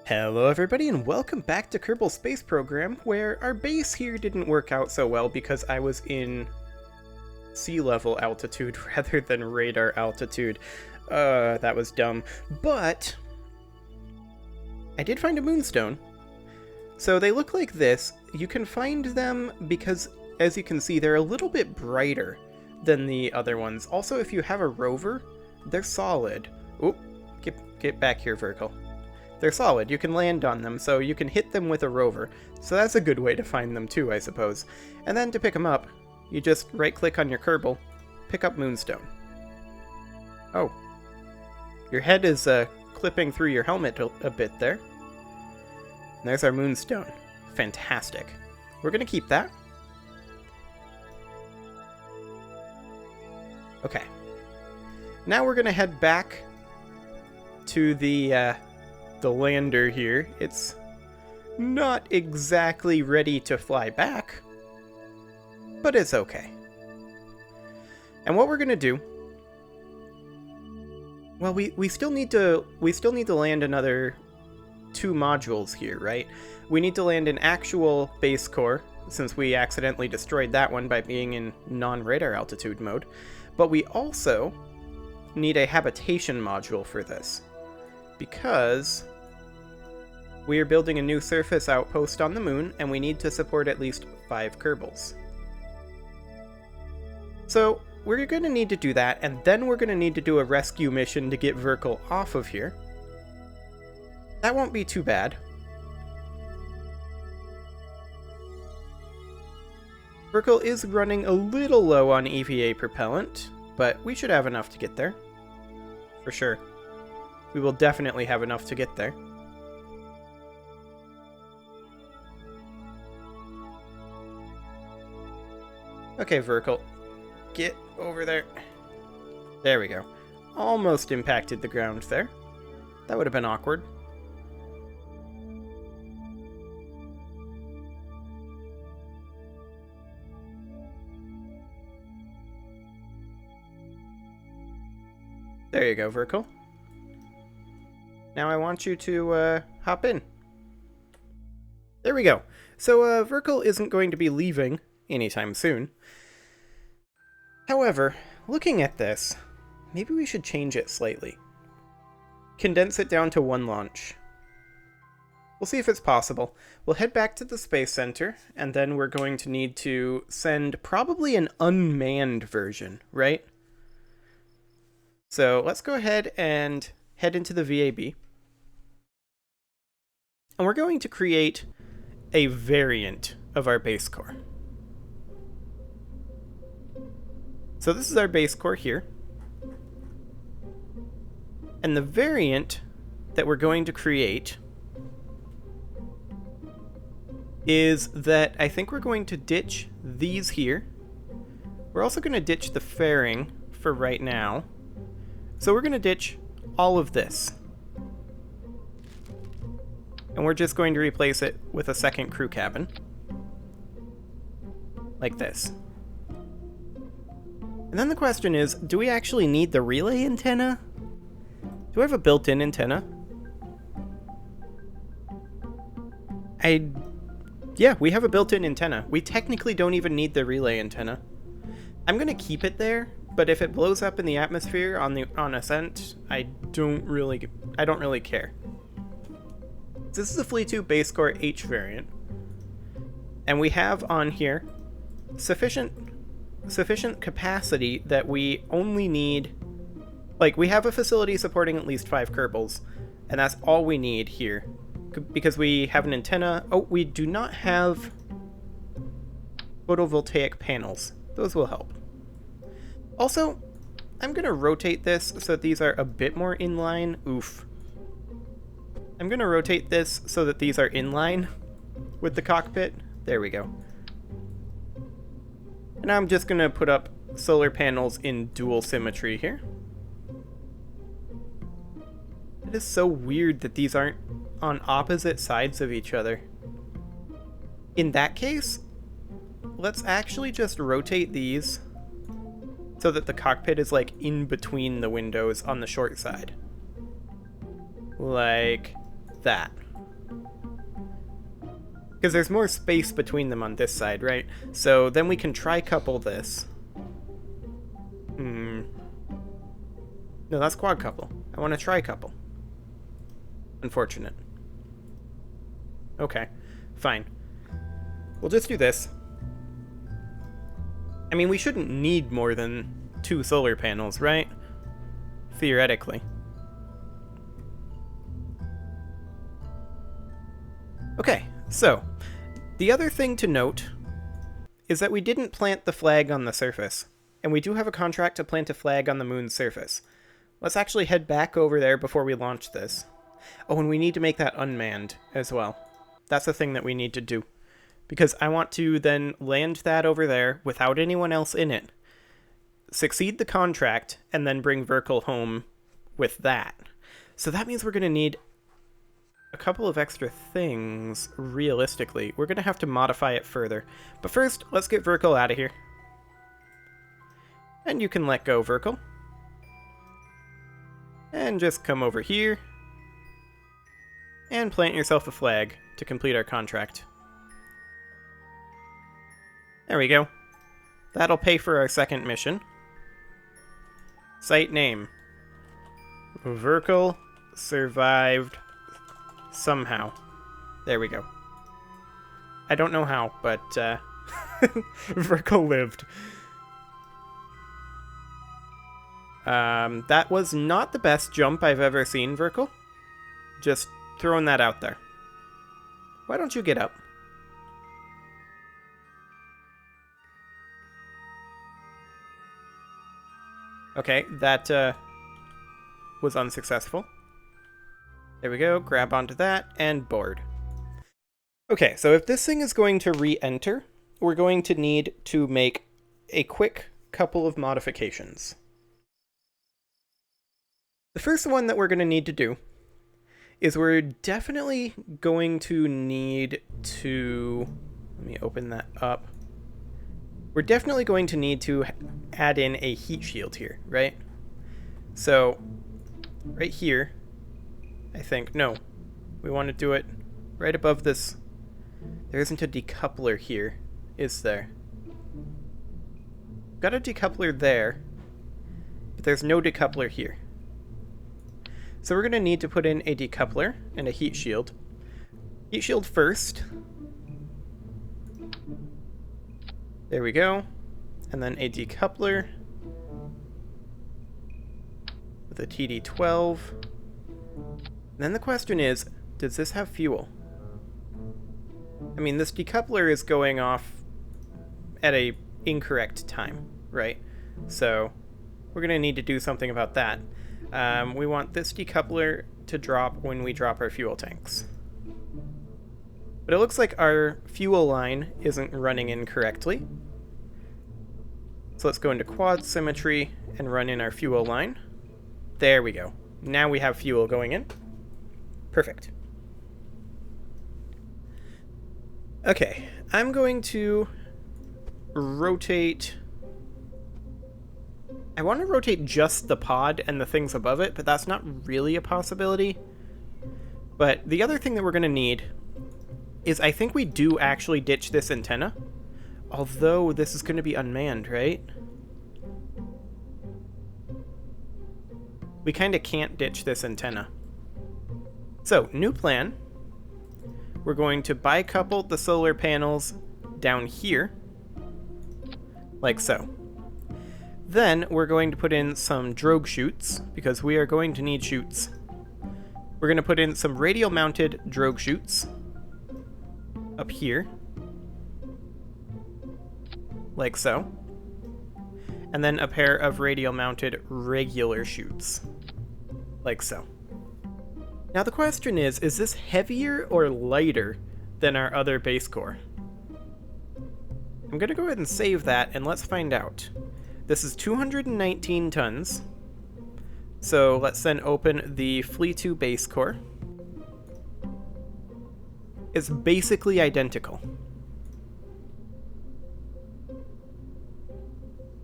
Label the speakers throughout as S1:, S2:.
S1: Hello everybody and welcome back to Kerbal Space Program, where our base here didn't work out so well because I was in sea level altitude rather than radar altitude. That was dumb. But I did find a moonstone. So they look like this. You can find them because, as you can see, they're a little bit brighter than the other ones. Also, if you have a rover, they're solid. Oop, get back here, Virgil. They're solid. You can land on them, so you can hit them with a rover. So that's a good way to find them too, I suppose. And then to pick them up, you just right-click on your Kerbal, pick up Moonstone. Oh. Your head is clipping through your helmet a bit there. And there's our Moonstone. Fantastic. We're going to keep that. Okay. Now we're going to head back to the lander here. It's not exactly ready to fly back, but it's okay. And what we're gonna do, well, we still need to land another 2 modules here, right? We need to land an actual base core, since we accidentally destroyed that one by being in non-radar altitude mode, but we also need a habitation module for this, because we are building a new surface outpost on the moon, and we need to support at least 5 Kerbals. So we're going to need to do that, and then we're going to need to do a rescue mission to get Virgil off of here. That won't be too bad. Virgil is running a little low on EVA propellant, but we should have enough to get there. For sure. We will definitely have enough to get there. Okay, Virgil, get over there. There we go. Almost impacted the ground there. That would have been awkward. There you go, Virgil. Now I want you to hop in. There we go. So Virgil isn't going to be leaving anytime soon. However, looking at this, maybe we should change it slightly. Condense it down to 1 launch. We'll see if it's possible. We'll head back to the Space Center, and then we're going to need to send probably an unmanned version, right? So let's go ahead and head into the VAB. And we're going to create a variant of our base core. So this is our base core here. And the variant that we're going to create is that I think we're going to ditch these here. We're also going to ditch the fairing for right now. So we're going to ditch all of this. And we're just going to replace it with a second crew cabin. Like this. And then the question is, do we actually need the relay antenna? Do I have a built-in antenna? Yeah, we have a built-in antenna. We technically don't even need the relay antenna. I'm gonna keep it there, but if it blows up in the atmosphere on ascent, I don't really care. This is a Fleet 2 Base Core H variant, and we have on here sufficient capacity that we only need, like, we have a facility supporting at least 5 Kerbals, and that's all we need here, because we have an antenna. Oh, we do not have photovoltaic panels. Those will help. Also, I'm going to rotate this so that these are a bit more in line. Oof. I'm going to rotate this so that these are in line with the cockpit. There we go. And I'm just going to put up solar panels in dual symmetry here. It is so weird that these aren't on opposite sides of each other. In that case, let's actually just rotate these so that the cockpit is like in between the windows on the short side. Like that. Because there's more space between them on this side, right? So then we can tri-couple this. No, that's quad-couple. I want a tri-couple. Unfortunate. Okay, fine. We'll just do this. I mean, we shouldn't need more than 2 solar panels, right? Theoretically. Okay, so the other thing to note is that we didn't plant the flag on the surface, and we do have a contract to plant a flag on the moon's surface. Let's actually head back over there before we launch this. Oh, and we need to make that unmanned as well. That's the thing that we need to do. Because I want to then land that over there without anyone else in it, succeed the contract, and then bring Verkle home with that. So that means we're going to need a couple of extra things, realistically. We're going to have to modify it further. But first, let's get Verkle out of here. And you can let go, Verkle. And just come over here. And plant yourself a flag to complete our contract. There we go. That'll pay for our second mission. Site name. Verkle survived somehow. There we go. I don't know how, but Verkle lived. That was not the best jump I've ever seen, Verkle. Just throwing that out there. Why don't you get up? Okay, that was unsuccessful. There we go, grab onto that, and board. Okay, so if this thing is going to re-enter, we're going to need to make a quick couple of modifications. The first one that we're going to need to do is we're definitely going to need to... Let me open that up. We're definitely going to need to add in a heat shield here, right? So, right here, I think, no, we want to do it right above this. There isn't a decoupler here, is there? Got a decoupler there, but there's no decoupler here. So we're going to need to put in a decoupler and a heat shield. Heat shield first. There we go. And then a decoupler with a TD12. And then the question is, does this have fuel? I mean, this decoupler is going off at a incorrect time, right? So we're going to need to do something about that. We want this decoupler to drop when we drop our fuel tanks. But it looks like our fuel line isn't running incorrectly. So let's go into quad symmetry and run in our fuel line. There we go. Now we have fuel going in. Perfect. Okay, I'm going to rotate... I want to rotate just the pod and the things above it, but that's not really a possibility. But the other thing that we're going to need is I think we do actually ditch this antenna. Although this is going to be unmanned, right? We kind of can't ditch this antenna. So, new plan. We're going to bicouple the solar panels down here. Like so. Then we're going to put in some drogue chutes, because we are going to need chutes. We're going to put in some radial mounted drogue chutes up here. Like so. And then a pair of radial mounted regular chutes. Like so. Now the question is this heavier or lighter than our other base core? I'm going to go ahead and save that, and let's find out. This is 219 tons. So let's then open the Flea 2 base core. It's basically identical.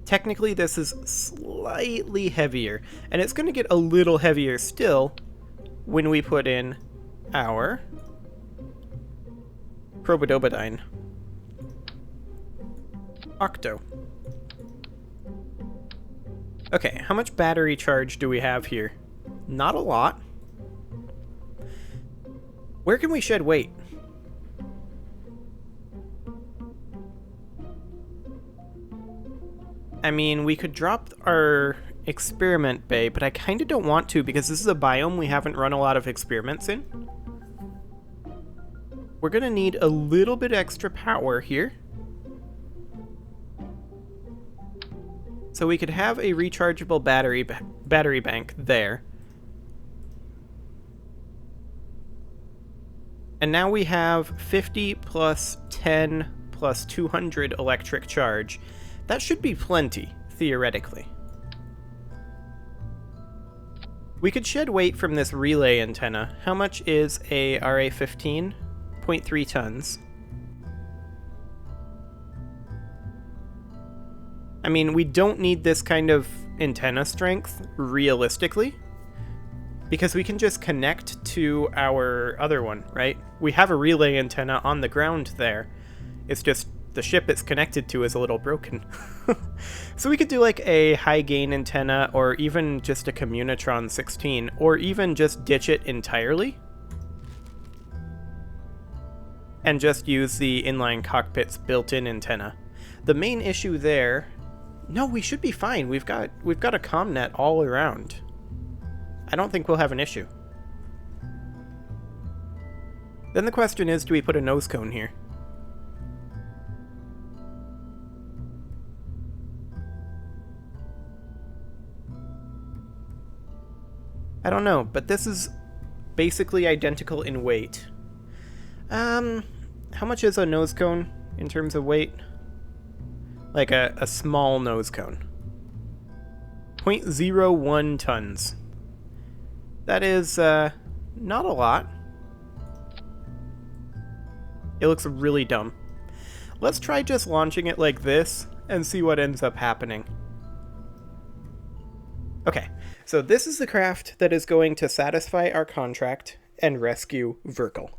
S1: Technically, this is slightly heavier, and it's going to get a little heavier still when we put in our Probodobadine. Octo. Okay, how much battery charge do we have here? Not a lot. Where can we shed weight? I mean, we could drop our experiment bay, but I kind of don't want to because this is a biome we haven't run a lot of experiments in. We're going to need a little bit extra power here. So we could have a rechargeable battery bank there. And now we have 50 plus 10 plus 200 electric charge. That should be plenty, theoretically. We could shed weight from this relay antenna. How much is a RA-15? 0.3 tons. I mean, we don't need this kind of antenna strength, realistically, because we can just connect to our other one, right? We have a relay antenna on the ground there. It's just the ship it's connected to is a little broken. So we could do like a high gain antenna, or even just a Communitron 16, or even just ditch it entirely and just use the inline cockpit's built-in antenna. The main issue there... No, we should be fine. We've got a comm all around. I don't think we'll have an issue. Then the question is, do we put a nose cone here? I don't know, but this is basically identical in weight. How much is a nose cone in terms of weight? Like a small nose cone. 0.01 tons. That is, not a lot. It looks really dumb. Let's try just launching it like this and see what ends up happening. Okay, so this is the craft that is going to satisfy our contract and rescue Verkle.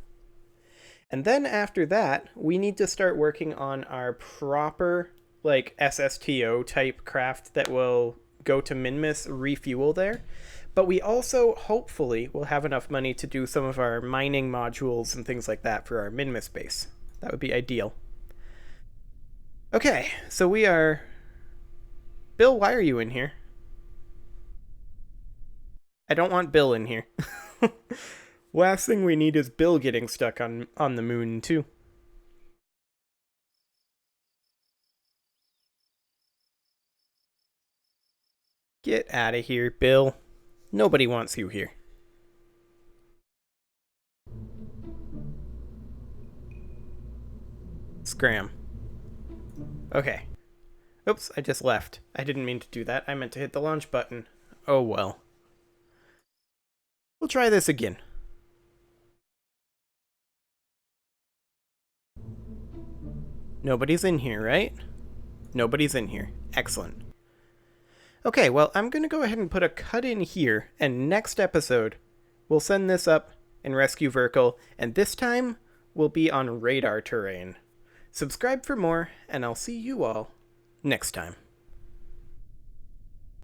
S1: And then after that, we need to start working on our proper, like, SSTO type craft that will go to Minmus, refuel there. But we also, hopefully, will have enough money to do some of our mining modules and things like that for our Minmus base. That would be ideal. Okay, so we are... Bill, why are you in here? I don't want Bill in here. Last thing we need is Bill getting stuck on the moon, too. Get out of here, Bill. Nobody wants you here. Scram. Okay. Oops, I just left. I didn't mean to do that. I meant to hit the launch button. Oh well. We'll try this again. Nobody's in here, right? Nobody's in here. Excellent. Okay, well, I'm going to go ahead and put a cut in here, and next episode, we'll send this up and rescue Verkle, and this time, we'll be on radar terrain. Subscribe for more, and I'll see you all next time.